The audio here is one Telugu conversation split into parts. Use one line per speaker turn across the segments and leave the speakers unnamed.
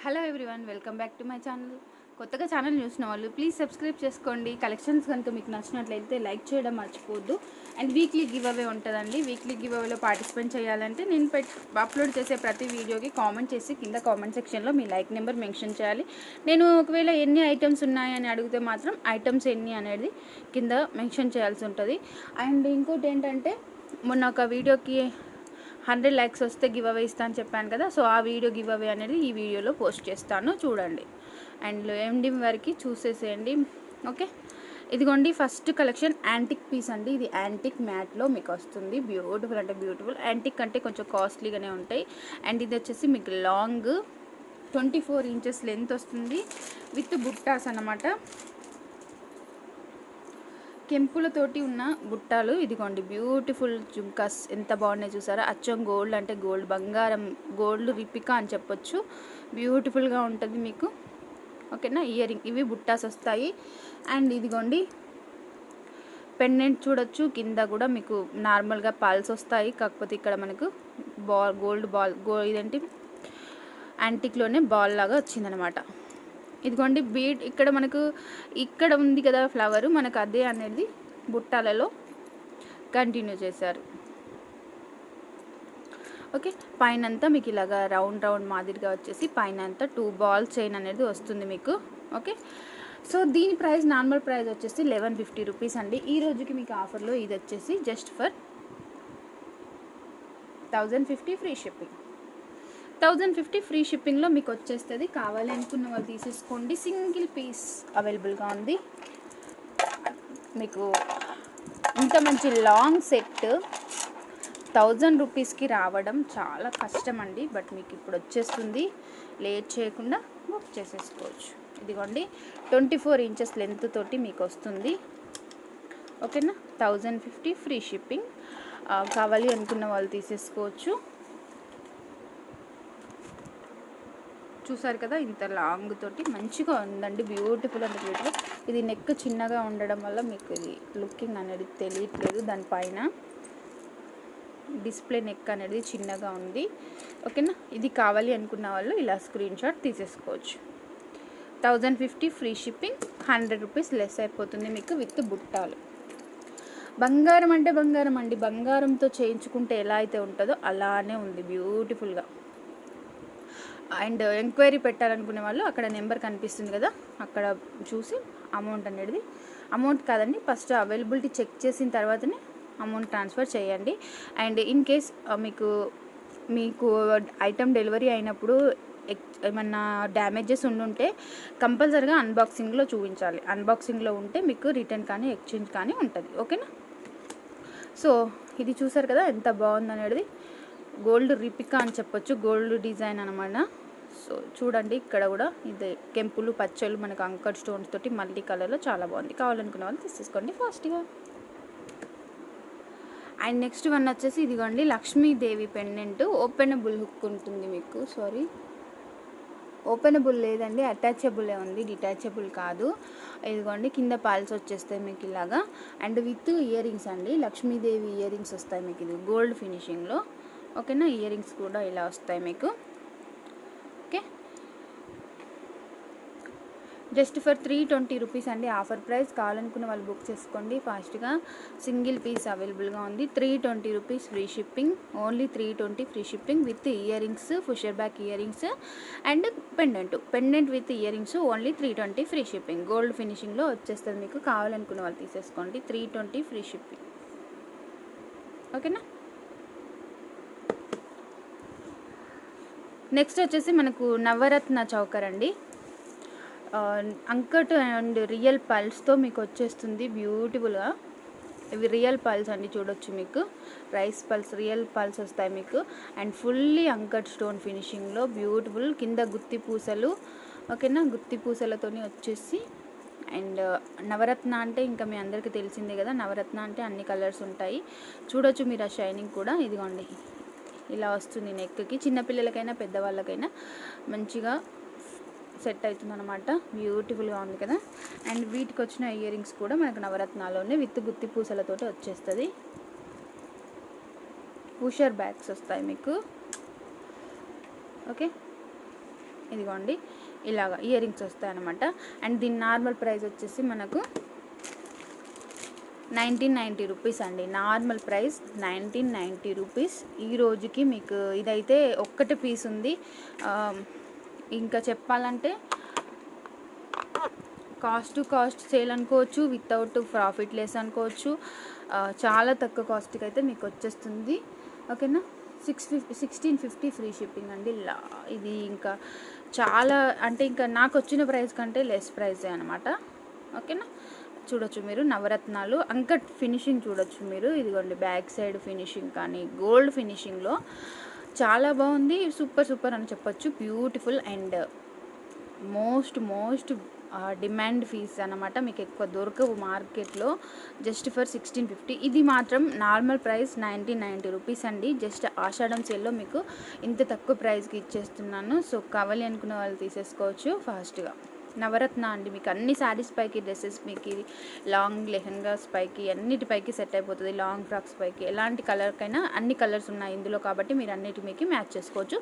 Hello everyone, welcome back to my channel. కొత్తగా ఛానల్ చూసిన వాళ్ళు ప్లీజ్ సబ్స్క్రైబ్ చేసుకోండి. కలెక్షన్స్ కనుక మీకు నచ్చినట్లయితే లైక్ చేయడం మర్చిపోవద్దు. అండ్ వీక్లీ గివ్ అవే ఉంటుందండి. వీక్లీ గివ్ అవేలో పార్టిసిపేట్ చేయాలంటే నేను అప్లోడ్ చేసే ప్రతి వీడియోకి కామెంట్ చేసి కింద కామెంట్ సెక్షన్లో మీ లైక్ నెంబర్ మెన్షన్ చేయాలి. నేను ఒకవేళ ఎన్ని ఐటమ్స్ ఉన్నాయని అడిగితే మాత్రం ఐటమ్స్ ఎన్ని అనేది కింద మెన్షన్ చేయాల్సి ఉంటుంది. అండ్ ఇంకోటి ఏంటంటే, మొన్న ఒక వీడియోకి 100 లైక్స్ వస్తే గివ్ అవే ఇస్తా అని చెప్పాను కదా. సో ఆ వీడియో గివ్ అవే అనేది ఈ వీడియోలో పోస్ట్ చేస్తాను, చూడండి. అండ్ ఎండింగ్ వరకు చూసేసేయండి. ఓకే, ఇదిగోండి ఫస్ట్ కలెక్షన్ యాంటిక్ పీస్ అండి. ఇది యాంటిక్ మ్యాట్లో మీకు వస్తుంది. బ్యూటిఫుల్ అంటే బ్యూటిఫుల్. యాంటిక్ అంటే కొంచెం కాస్ట్లీగానే ఉంటాయి. అండ్ ఇది వచ్చేసి మీకు లాంగ్ 24 ఇంచెస్ లెంత్ వస్తుంది విత్ బుట్టాస్ అన్నమాట. కెంపులతోటి ఉన్న బుట్టాలు. ఇదిగోండి బ్యూటిఫుల్ జుంకాస్ ఎంత బాగున్నాయి చూసారా. అచ్చం గోల్డ్ అంటే గోల్డ్, బంగారం, గోల్డ్ రిపికా అని చెప్పొచ్చు. బ్యూటిఫుల్గా ఉంటుంది మీకు. ఓకేనా, ఇయర్ రింగ్ ఇవి బుట్టాస్ వస్తాయి. అండ్ ఇదిగోండి పెండెంట్ చూడొచ్చు. కింద కూడా మీకు నార్మల్గా పాల్స్ వస్తాయి, కాకపోతే ఇక్కడ మనకు గోల్డ్ బాల్ ఇదేంటి యాంటిక్లోనే బాల్ లాగా వచ్చిందనమాట. ఇదిగోండి బీడ్ ఇక్కడ మనకు ఇక్కడ ఉంది కదా ఫ్లవరు, మనకు అదే అనేది బుట్టాలలో కంటిన్యూ చేశారు. ఓకే, పైన అంతా మీకు ఇలాగా రౌండ్ మాదిరిగా వచ్చేసి పైన అంతా 2 బాల్ చైన్ అనేది వస్తుంది మీకు. ఓకే, సో దీని ప్రైస్ నార్మల్ ప్రైస్ వచ్చేసి 1150 రూపీస్ అండి. ఈ రోజుకి మీకు ఆఫర్లో ఇది వచ్చేసి just for 1050 free shipping. 1050 free షిప్పింగ్లో మీకు వచ్చేస్తుంది. కావాలి అనుకున్న వాళ్ళు తీసేసుకోండి. సింగిల్ పీస్ అవైలబుల్గా ఉంది మీకు. ఇంత మంచి లాంగ్ సెట్ 1000 రూపీస్కి రావడం చాలా కష్టం అండి, బట్ మీకు ఇప్పుడు వచ్చేస్తుంది. లేట్ చేయకుండా బుక్ చేసేసుకోవచ్చు. ఇదిగోండి 24 ఇంచెస్ లెంత్ తోటి మీకు వస్తుంది. ఓకేనా, 1050 ఫ్రీ షిప్పింగ్. కావాలి అనుకున్న వాళ్ళు తీసేసుకోవచ్చు. చూసారు కదా, ఇంత లాంగ్ తోటి మంచిగా ఉందండి. బ్యూటిఫుల్ అంటే బ్యూటిఫుల్. ఇది నెక్ చిన్నగా ఉండడం వల్ల మీకు ఇది లుకింగ్ అనేది తెలియట్లేదు. దానిపైన డిస్ప్లే నెక్ అనేది చిన్నగా ఉంది. ఓకేనా, ఇది కావాలి అనుకున్న వాళ్ళు ఇలా స్క్రీన్ షాట్ తీసేసుకోవచ్చు. 1050 ఫ్రీ షిప్పింగ్, 100 రూపీస్ లెస్ అయిపోతుంది మీకు విత్ బుట్టాలు. బంగారం అంటే బంగారం అండి. బంగారంతో చేయించుకుంటే ఎలా అయితే ఉంటుందో అలానే ఉంది బ్యూటిఫుల్గా. అండ్ ఎంక్వైరీ పెట్టాలనుకునే వాళ్ళు అక్కడ నెంబర్ కనిపిస్తుంది కదా, అక్కడ చూసి అమౌంట్ కాదండి, ఫస్ట్ అవైలబిలిటీ చెక్ చేసిన తర్వాతనే అమౌంట్ ట్రాన్స్ఫర్ చేయండి. అండ్ ఇన్ కేస్ మీకు ఐటమ్ డెలివరీ అయినప్పుడు ఏమన్నా డ్యామేజెస్ ఉండుంటే కంపల్సరీగా అన్బాక్సింగ్లో చూపించాలి. అన్బాక్సింగ్లో ఉంటే మీకు రిటర్న్ కానీ ఎక్స్చేంజ్ కానీ ఉంటుంది. ఓకేనా, సో ఇది చూసారు కదా ఎంత బాగుందనేది. గోల్డ్ రిపికా అని చెప్పొచ్చు, గోల్డ్ డిజైన్ అనమాట. సో చూడండి, ఇక్కడ కూడా ఇది కెంపులు పచ్చలు మనకు అంకర్ స్టోన్స్ తోటి మల్టీ కలర్లో చాలా బాగుంది. కావాలనుకున్న వాళ్ళు తీసేసుకోండి ఫాస్ట్గా. అండ్ నెక్స్ట్ వన్ వచ్చేసి ఇదిగోండి లక్ష్మీదేవి పెండెంట్. ఓపెనబుల్ హుక్ ఉంటుంది మీకు. ఓపెనబుల్ లేదండి, అటాచబులే ఉంది, డిటాచబుల్ కాదు. ఇదిగోండి కింద పాల్స్ వచ్చేస్తాయి మీకు ఇలాగా. అండ్ విత్ ఇయర్ రింగ్స్ అండి, లక్ష్మీదేవి ఇయర్ రింగ్స్ వస్తాయి మీకు. ఇది గోల్డ్ ఫినిషింగ్లో. ఓకేనా, ఇయర్ రింగ్స్ కూడా ఇలా వస్తాయి మీకు. ఓకే, జస్ట్ ఫర్ 320 రూపీస్ అండి ఆఫర్ ప్రైస్. కావాలనుకున్న వాళ్ళు బుక్ చేసుకోండి ఫాస్ట్గా. సింగిల్ పీస్ అవైలబుల్గా ఉంది. 320 rupees free shipping. Only 320 free shipping with earrings, pusher back earrings and pendant with earrings. Only 320 free shipping. Gold ఫినిషింగ్లో వచ్చేస్తుంది మీకు. కావాలనుకున్న వాళ్ళు తీసేసుకోండి. 320 ఫ్రీ షిప్పింగ్. ఓకేనా, నెక్స్ట్ వచ్చేసి మనకు నవరత్న చౌకర్ అండి. అంకట్ అండ్ రియల్ పల్స్తో మీకు వచ్చేస్తుంది బ్యూటిఫుల్గా. ఇవి రియల్ పల్స్ అండి, చూడొచ్చు మీకు. రైస్ పల్స్, రియల్ పల్స్ వస్తాయి మీకు. అండ్ ఫుల్లీ అంకట్ స్టోన్ ఫినిషింగ్లో బ్యూటిఫుల్. కింద గుత్తి పూసలు. ఓకేనా, గుత్తి పూసలతో వచ్చేసి. అండ్ నవరత్న అంటే ఇంకా మీ అందరికీ తెలిసిందే కదా. నవరత్న అంటే అన్ని కలర్స్ ఉంటాయి. చూడొచ్చు మీరు ఆ షైనింగ్ కూడా. ఇదిగోండి ఇలా వస్తుంది నెక్కి. చిన్నపిల్లలకైనా పెద్దవాళ్ళకైనా మంచిగా సెట్ అవుతుంది అనమాట. బ్యూటిఫుల్గా ఉంది కదా. అండ్ వీటికి వచ్చిన ఇయర్ రింగ్స్ కూడా మనకు నవరత్నాలోనే విత్ గుత్తి పూసలతోటి వచ్చేస్తుంది. పుషర్ బ్యాగ్స్ వస్తాయి మీకు. ఓకే, ఇదిగోండి ఇలాగా ఇయర్ రింగ్స్ వస్తాయి అన్నమాట. అండ్ దీని నార్మల్ ప్రైస్ వచ్చేసి మనకు 1990 రూపీస్ అండి. Normal price 1990 rupees. ఈ రోజుకి మీకు ఇదైతే ఒక్కటి పీస్ ఉంది. ఇంకా చెప్పాలంటే కాస్ట్ టు కాస్ట్ సేల్ అనుకోవచ్చు, వితౌట్ ప్రాఫిట్ లెస్ అనుకోవచ్చు. చాలా తక్కువ కాస్ట్కి అయితే మీకు వచ్చేస్తుంది. ఓకేనా, 1650 ఫ్రీ షిప్పింగ్ అండి. ఇది ఇంకా చాలా అంటే ఇంకా నాకు వచ్చిన ప్రైస్ కంటే లెస్ ప్రైజే అనమాట. ఓకేనా, చూడొచ్చు మీరు నవరత్నాలు అంకట్ ఫినిషింగ్ చూడొచ్చు మీరు. ఇదిగోండి బ్యాక్ సైడ్ ఫినిషింగ్ కానీ గోల్డ్ ఫినిషింగ్లో చాలా బాగుంది. సూపర్ సూపర్ అని చెప్పొచ్చు. Beautiful and most demand fees అనమాట. మీకు ఎక్కువ దొరకవు మార్కెట్లో, జస్ట్ ఫర్ 1650. ఇది మాత్రం నార్మల్ ప్రైస్ 1990 రూపీస్ అండి. జస్ట్ ఆషాఢం సేల్లో మీకు ఇంత తక్కువ ప్రైస్కి ఇచ్చేస్తున్నాను. సో కావాలి అనుకున్న వాళ్ళు తీసేసుకోవచ్చు ఫాస్ట్గా. నవరత్న అండి, మీకు అన్ని శారీస్ పైకి, డ్రెస్సెస్ మీకు లాంగ్ లెహెంగాస్ పైకి అన్నిటిపైకి సెట్ అయిపోతుంది. లాంగ్ ఫ్రాక్స్ పైకి ఎలాంటి కలర్కైనా అన్ని కలర్స్ ఉన్నాయి ఇందులో, కాబట్టి మీరు అన్నిటి మీకు మ్యాచ్ చేసుకోవచ్చు.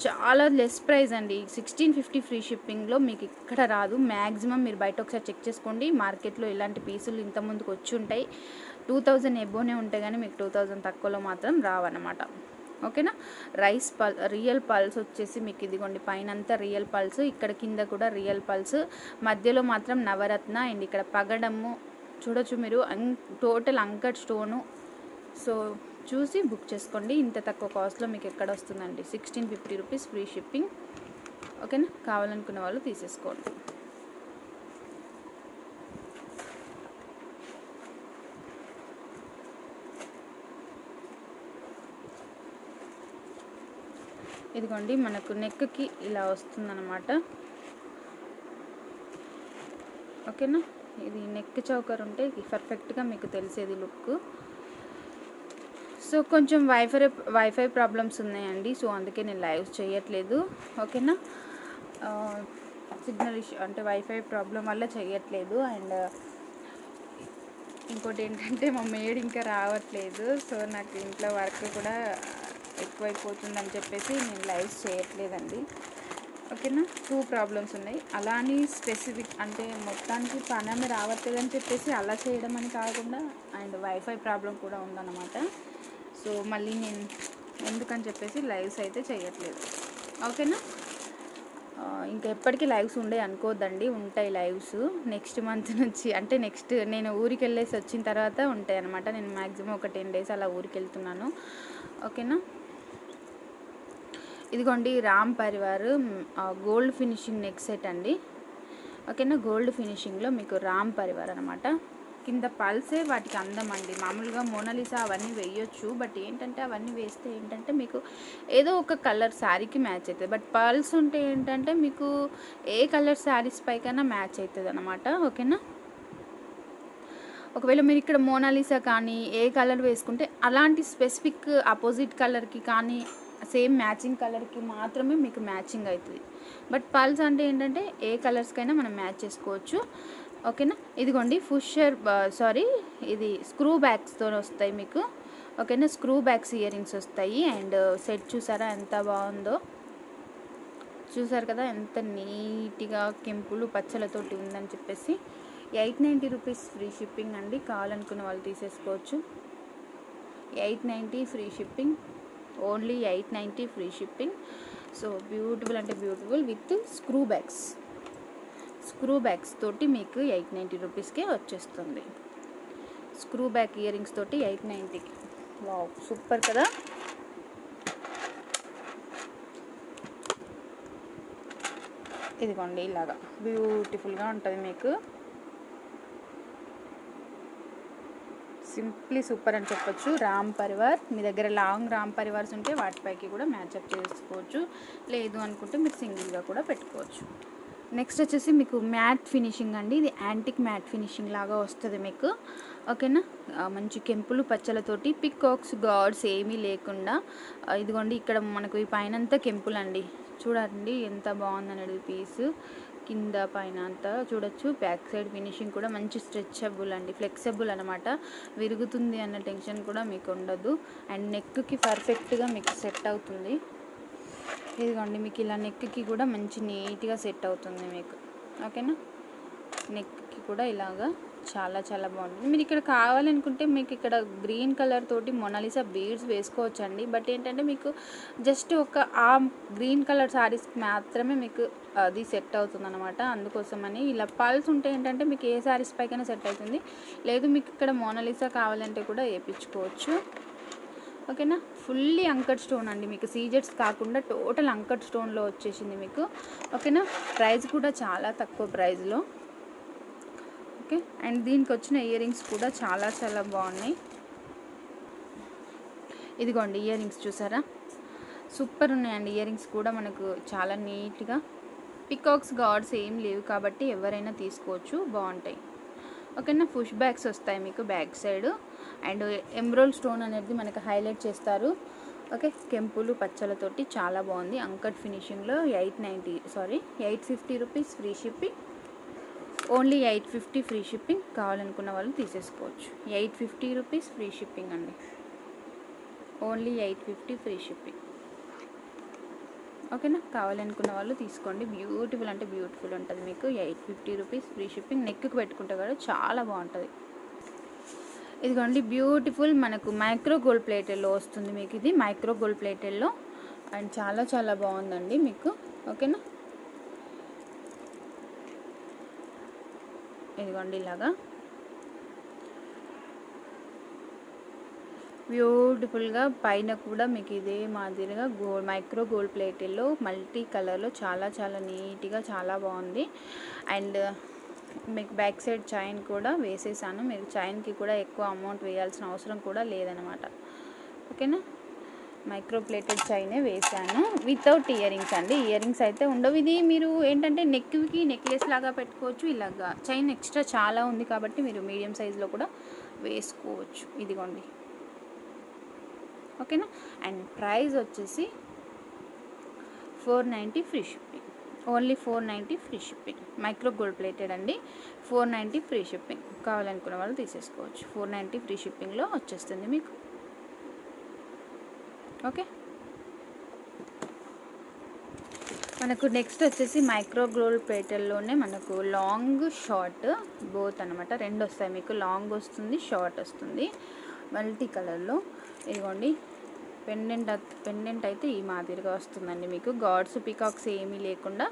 చాలా లెస్ ప్రైస్ అండి. 1650 ఫ్రీ షిప్పింగ్లో మీకు ఇక్కడ రాదు. మ్యాక్సిమం మీరు బయట ఒకసారి చెక్ చేసుకోండి. మార్కెట్లో ఇలాంటి పీసులు ఇంత ముందుకు వచ్చి ఉంటాయి. 2000 ఎబోనే ఉంటాయి, కానీ మీకు 2000 తక్కువలో మాత్రం రావన్నమాట. ఓకేనా, రియల్ పల్స్ వచ్చేసి మీకు ఇదిగోండి పైనంతా రియల్ పల్స్, ఇక్కడ కింద కూడా రియల్ పల్స్, మధ్యలో మాత్రం నవరత్న. అండ్ ఇక్కడ పగడము చూడొచ్చు మీరు, టోటల్ అంకట్ స్టోను. సో చూసి బుక్ చేసుకోండి. ఇంత తక్కువ కాస్ట్లో మీకు ఎక్కడ వస్తుందండి. 1650 రూపీస్ ఫ్రీ షిప్పింగ్. ఓకేనా, కావాలనుకున్న వాళ్ళు తీసేసుకోండి. ఇదిగోండి మనకు నెక్కి ఇలా వస్తుందన్నమాట. ఓకేనా, ఇది నెక్ చౌకర్ ఉంటే పర్ఫెక్ట్గా మీకు తెలిసేది లుక్. సో కొంచెం వైఫై ప్రాబ్లమ్స్ ఉన్నాయండి. సో అందుకే నేను లైవ్ చేయట్లేదు. ఓకేనా, సిగ్నల్ ఇష్యూ అంటే వైఫై ప్రాబ్లం వల్ల చేయట్లేదు. అండ్ ఇంకోటి ఏంటంటే మా మేడ్ ఇంకా రావట్లేదు. సో నాకు ఇంట్లో వర్క్ కూడా ఎక్కువైపోతుందని చెప్పేసి నేను లైవ్స్ చేయట్లేదండి. ఓకేనా, 2 ప్రాబ్లమ్స్ ఉన్నాయి. అలా అని స్పెసిఫిక్ అంటే మొత్తానికి పనమే రావట్లేదని చెప్పేసి అలా చేయడం అని కాకుండా, అండ్ వైఫై ప్రాబ్లం కూడా ఉందన్నమాట. సో మళ్ళీ నేను ఎందుకని చెప్పేసి లైవ్స్ అయితే చేయట్లేదు. ఓకేనా, ఇంకా ఎప్పటికీ లైవ్స్ ఉండే అనుకోవద్దండి. ఉంటాయి లైవ్స్ నెక్స్ట్ మంత్ నుంచి, అంటే నెక్స్ట్ నేను ఊరికి వెళ్ళేసి వచ్చిన తర్వాత ఉంటాయి అనమాట. నేను మ్యాక్సిమం ఒక 10 డేస్ అలా ఊరికి వెళ్తున్నాను. ఓకేనా, ఇదిగోండి Ram Parivar gold finishing neck set అండి. ఓకేనా, గోల్డ్ ఫినిషింగ్లో మీకు రామ్ పరివార్ అనమాట. కింద పల్సే వాటికి అందం అండి. మామూలుగా మోనాలిసా అవన్నీ వేయొచ్చు, బట్ ఏంటంటే అవన్నీ వేస్తే ఏంటంటే మీకు ఏదో ఒక కలర్ శారీకి మ్యాచ్ అవుతుంది. బట్ పల్స్ ఉంటే ఏంటంటే మీకు ఏ కలర్ శారీస్ పైకైనా మ్యాచ్ అవుతుంది అనమాట. ఓకేనా, ఒకవేళ మీరు ఇక్కడ మోనాలిసా కానీ ఏ కలర్ వేసుకుంటే అలాంటి స్పెసిఫిక్ అపోజిట్ కలర్కి కానీ సేమ్ మ్యాచింగ్ కలర్కి మాత్రమే మీకు మ్యాచింగ్ అవుతుంది. బట్ పల్స్ అంటే ఏంటంటే ఏ కలర్స్కైనా మనం మ్యాచ్ చేసుకోవచ్చు. ఓకేనా, ఇదిగోండి ఇది స్క్రూ బ్యాగ్స్తో వస్తాయి మీకు. ఓకేనా, స్క్రూ బ్యాగ్స్ ఇయర్ రింగ్స్ వస్తాయి. అండ్ సెట్ చూసారా ఎంత బాగుందో, చూసారు కదా ఎంత నీట్గా కెంపులు పచ్చలతోటి ఉందని చెప్పేసి. 890 రూపీస్ ఫ్రీ షిప్పింగ్ అండి. కావాలనుకున్న వాళ్ళు తీసేసుకోవచ్చు. 890 free shipping, only 890 free shipping. So beautiful అంటే బ్యూటిఫుల్ విత్ స్క్రూ బ్యాగ్స్ తోటి మీకు 890 రూపీస్కే వచ్చేస్తుంది. స్క్రూ బ్యాగ్ ఇయర్ రింగ్స్ తోటి 890కి. వావ్, సూపర్ కదా. ఇదిగోండి ఇలాగా బ్యూటిఫుల్గా ఉంటుంది మీకు. సింప్లీ సూపర్ అని చెప్పొచ్చు. రామ్ పరివార్, మీ దగ్గర లాంగ్ రామ్ పరివార్స్ ఉంటే వాటిపైకి కూడా మ్యాచ్అప్ చేసుకోవచ్చు. లేదు అనుకుంటే మీరు సింగిల్గా కూడా పెట్టుకోవచ్చు. నెక్స్ట్ వచ్చేసి మీకు మ్యాట్ ఫినిషింగ్ అండి. ఇది యాంటిక్ మ్యాట్ ఫినిషింగ్ లాగా వస్తుంది మీకు. ఓకేనా, మంచి కెంపులు పచ్చలతోటి పికాక్స్ గాడ్స్ ఏమీ లేకుండా. ఇదిగోండి ఇక్కడ మనకు ఈ పైనంతా కెంపులు అండి. చూడండి ఎంత బాగుందనేది పీస్. కింద పైన అంతా చూడొచ్చు. బ్యాక్ సైడ్ ఫినిషింగ్ కూడా మంచి స్ట్రెచబుల్ అండి, ఫ్లెక్సిబుల్ అనమాట. విరుగుతుంది అన్న టెన్షన్ కూడా మీకు ఉండదు. అండ్ నెక్కి పర్ఫెక్ట్గా మీకు సెట్ అవుతుంది. ఇదిగోండి మీకు ఇలా నెక్కి కూడా మంచి నీట్గా సెట్ అవుతుంది మీకు. ఓకేనా, నెక్కి కూడా ఇలాగా చాలా చాలా బాగుంటుంది. మీరు ఇక్కడ కావాలనుకుంటే మీకు ఇక్కడ గ్రీన్ కలర్ తోటి మొనాలిసా బీడ్స్ వేసుకోవచ్చండి. బట్ ఏంటంటే మీకు జస్ట్ ఒక ఆ గ్రీన్ కలర్ శారీస్ మాత్రమే మీకు అది సెట్ అవుతుంది అనమాట. అందుకోసమని ఇలా పల్స్ ఉంటే ఏంటంటే మీకు ఏ శారీస్ పైకైనా సెట్ అవుతుంది. లేదు మీకు ఇక్కడ మొనాలిసా కావాలంటే కూడా వేయించుకోవచ్చు. ఓకేనా, ఫుల్లీ అంకట్ స్టోన్ అండి, మీకు సీజెట్స్ కాకుండా టోటల్ అంకట్ స్టోన్లో వచ్చేసింది మీకు. ఓకేనా, ప్రైస్ కూడా చాలా తక్కువ ప్రైస్లో. ఓకే, అండ్ దీనికి వచ్చిన ఇయర్ రింగ్స్ కూడా చాలా చాలా బాగున్నాయి. ఇదిగోండి ఇయర్ రింగ్స్ చూసారా, సూపర్ ఉన్నాయండి. ఇయర్ రింగ్స్ కూడా మనకు చాలా నీట్గా, పికాక్స్ గాడ్స్ ఏం లేవు కాబట్టి ఎవరైనా తీసుకోవచ్చు, బాగుంటాయి. ఓకేనా, పుష్ బ్యాగ్స్ వస్తాయి మీకు back side. And emerald stone అనేది మనకు హైలైట్ చేస్తారు. ఓకే, కెంపులు పచ్చలతోటి చాలా బాగుంది. అంకట్ ఫినిషింగ్లో 850 rupees free shipping. Only 850 free shipping. కావాలనుకున్న వాళ్ళు తీసేసుకోవచ్చు. 850 రూపీస్ ఫ్రీ షిప్పింగ్ అండి, ఓన్లీ 850 ఫ్రీ షిప్పింగ్. ఓకేనా, కావాలనుకున్న వాళ్ళు తీసుకోండి. బ్యూటిఫుల్ అంటే బ్యూటిఫుల్ ఉంటుంది మీకు. 850 రూపీస్ ఫ్రీ షిప్పింగ్. నెక్కి పెట్టుకుంటే కూడా చాలా బాగుంటుంది. ఇదిగోండి బ్యూటిఫుల్ మనకు మైక్రో గోల్డ్ ప్లేటెడ్లో వస్తుంది మీకు. ఇది మైక్రో గోల్డ్ ప్లేటెడ్లో అండ్ చాలా చాలా బాగుందండి మీకు. ఓకేనా, ఇదిగోండి ఇలాగా బ్యూటిఫుల్గా పైన కూడా మీకు ఇదే మాదిరిగా మైక్రో గోల్డ్ ప్లేటెడ్లో మల్టీ కలర్లో చాలా చాలా నీట్గా చాలా బాగుంది. అండ్ మీకు బ్యాక్ సైడ్ చైన్ కూడా వేసేసాను. మీరు చైన్కి కూడా ఎక్కువ అమౌంట్ వేయాల్సిన అవసరం కూడా లేదనమాట. ఓకేనా, మైక్రో ప్లేటెడ్ చైనే వేసాను వితౌట్ ఇయర్ రింగ్స్ అండి. ఇయర్ రింగ్స్ అయితే ఉండవు. ఇది మీరు ఏంటంటే నెక్కి నెక్లెస్ లాగా పెట్టుకోవచ్చు. ఇలాగా చైన్ ఎక్స్ట్రా చాలా ఉంది కాబట్టి మీరు మీడియం సైజులో కూడా వేసుకోవచ్చు. ఇదిగోండి. ఓకేనా, అండ్ ప్రైస్ వచ్చేసి 490 free shipping. Only 490 free shipping. Micro gold plated అండి, 490 ఫ్రీ షిప్పింగ్. కావాలనుకున్న వాళ్ళు తీసేసుకోవచ్చు. 490 ఫ్రీ షిప్పింగ్లో వచ్చేస్తుంది మీకు. ఓకే, మనకు నెక్స్ట్ వచ్చేసి మైక్రో గోల్డ్ ప్లేటెడ్లోనే మనకు లాంగ్ షార్ట్ బోత్ అనమాట, రెండు వస్తాయి మీకు. లాంగ్ వస్తుంది, షార్ట్ వస్తుంది, మల్టీ కలర్లో. ఇదిగోండి పెండెంట్ అయితే ఈ మాదిరిగా వస్తుందండి మీకు. గాడ్స్ పికాక్స్ ఏమీ లేకుండా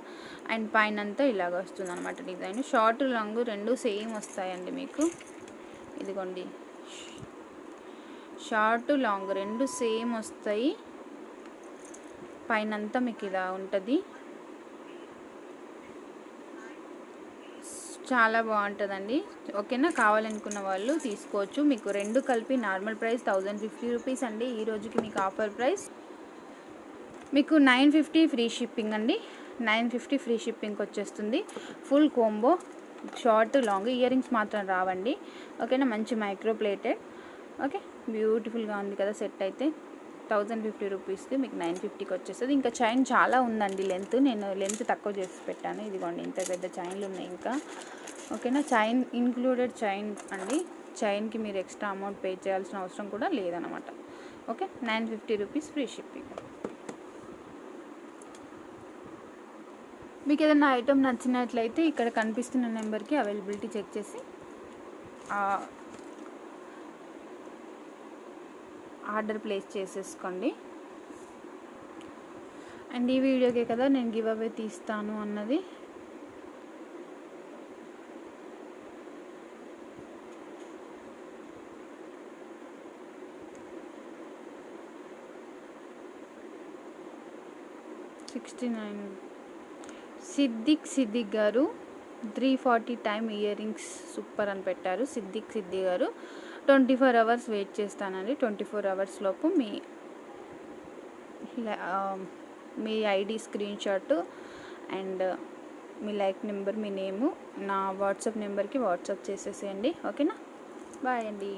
అండ్ పైన అంతా ఇలాగ వస్తుంది అనమాట డిజైన్. షార్ట్ లాంగ్ రెండు సేమ్ వస్తాయండి మీకు. ఇదిగోండి షార్ట్ లాంగ్ రెండు సేమ్ వస్తాయి. పైన అంతా మీకు ఇలా ఉంటుంది, చాలా బాగుంటుందండి. ఓకేనా, కావాలనుకున్న వాళ్ళు తీసుకోవచ్చు. మీకు రెండు కలిపి నార్మల్ ప్రైస్ 1050 రూపీస్ అండి. ఈ రోజుకి మీకు ఆఫర్ ప్రైస్ మీకు 950 ఫ్రీ షిప్పింగ్ అండి. 950 ఫ్రీ షిప్పింగ్కి వచ్చేస్తుంది. Full combo short long. Ear rings మాత్రం రావండి. ఓకేనా, మంచి మైక్రో ప్లేటెడ్. ఓకే, బ్యూటిఫుల్గా ఉంది కదా సెట్ అయితే. 1050 రూపీస్కి మీకు 950కి వచ్చేస్తుంది. ఇంకా చైన్ చాలా ఉందండి, నేను లెంత్ తక్కువ చేసి పెట్టాను. ఇదిగోండి ఇంత పెద్ద చైన్లు ఉన్నాయి ఇంకా. ఓకేనా, చైన్ ఇంక్లూడెడ్ చైన్ అండి. చైన్కి మీరు ఎక్స్ట్రా అమౌంట్ పే చేయాల్సిన అవసరం కూడా లేదనమాట. Okay, 950 rupees free shipping. మీకు ఏదైనా ఐటమ్ నచ్చినట్లయితే ఇక్కడ కనిపిస్తున్న నెంబర్కి అవైలబిలిటీ చెక్ చేసి ఆర్డర్ ప్లేస్ చేసేసుకోండి. అండ్ ఈ వీడియోకే కదా నేను గివ్ అవే తీస్తాను అన్నది. సిద్దిక్ గారు 340 టైమ్ ఇయర్ రింగ్స్ సూపర్ అని పెట్టారు. సిద్దిక్ గారు 24 అవర్స్ వెయిట్ చేస్తానండి. 24 అవర్స్ లోపు మీ ఐడి స్క్రీన్ షాట్ అండ్ మీ లైక్ నెంబర్, మీ నేము నా వాట్సాప్ నెంబర్కి వాట్సాప్ చేసేసేయండి. ఓకేనా, బాయ్ అండి.